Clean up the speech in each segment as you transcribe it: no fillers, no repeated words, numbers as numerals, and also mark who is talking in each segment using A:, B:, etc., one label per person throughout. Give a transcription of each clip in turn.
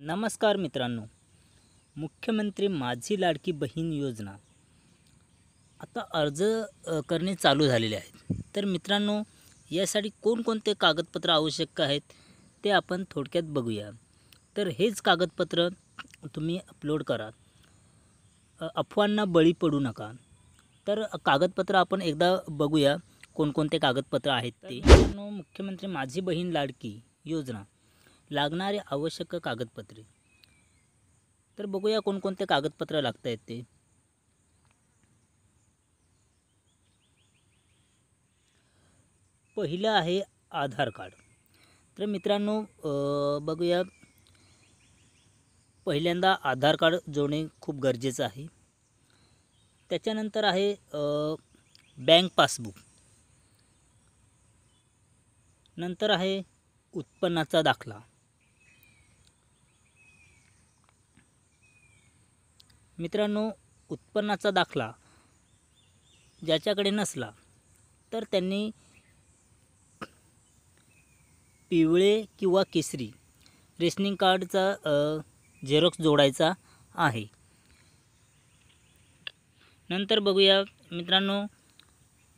A: नमस्कार मित्रांनो, मुख्यमंत्री माझी लाडकी बहीण योजना आता अर्ज करणे चालू झालेले आहेत. तर मित्रांनो, यासाठी कोणकोणते कागदपत्र आवश्यक आहेत ते आपण थोडक्यात बघूया. तर हेच कागदपत्र तुम्ही अपलोड करा. अफवांना बळी पडू नका. तर कागदपत्र आपण एकदा बघूया कोणकोणते कागदपत्र आहेत ते. मित्रांनो, मुख्यमंत्री माझी बहीण लाडकी योजना लागणारे आवश्यक कागदपत्रे. तर बघूया कोणकोणते कागदपत्र लागत आहेत ते. पहिलं आहे आधार कार्ड. तर मित्रांनो, बघूया, पहिल्यांदा आधार कार्ड जोडणे खूप गरजेचं आहे. त्याच्यानंतर आहे बँक पासबुक. नंतर आहे उत्पन्नाचा दाखला. मित्रांनो, उत्पन्नाचा दाखला ज्याच्याकडे नसला तर त्यांनी पिवळे किंवा केसरी रेशनिंग कार्डचा झेरॉक्स जोडायचा आहे. नंतर बघूया मित्रांनो,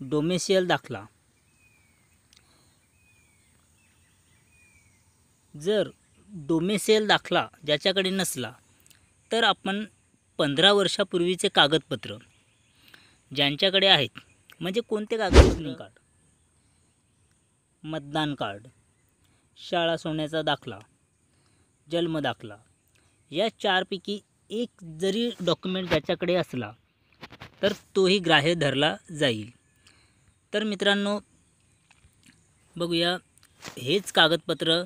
A: डोमेसियल दाखला. जर डोमेसियल दाखला ज्याच्याकडे नसला तर आपण 15 वर्षापूर्वीचे कागदपत्र ज्यांच्याकडे आहेत, म्हणजे कोणते कागदपत्र? कार्ड, मतदान कार्ड, शाळा सोडण्याचा दाखला, जन्म दाखला, या चारपैकी एक जरी डॉक्युमेंट ज्याच्याकडे असला तर तोही ग्राह्य धरला जाईल. तर मित्रांनो, बघूया, हेच कागदपत्र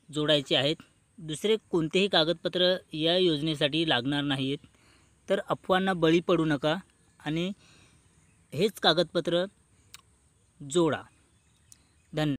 A: जोडायचे आहेत. दुसरे कोणतेही कागदपत्र या योजनेसाठी लागणार नाहीत. तर अफवांना बळी पडू नका आणि हेच कागदपत्र जोडा.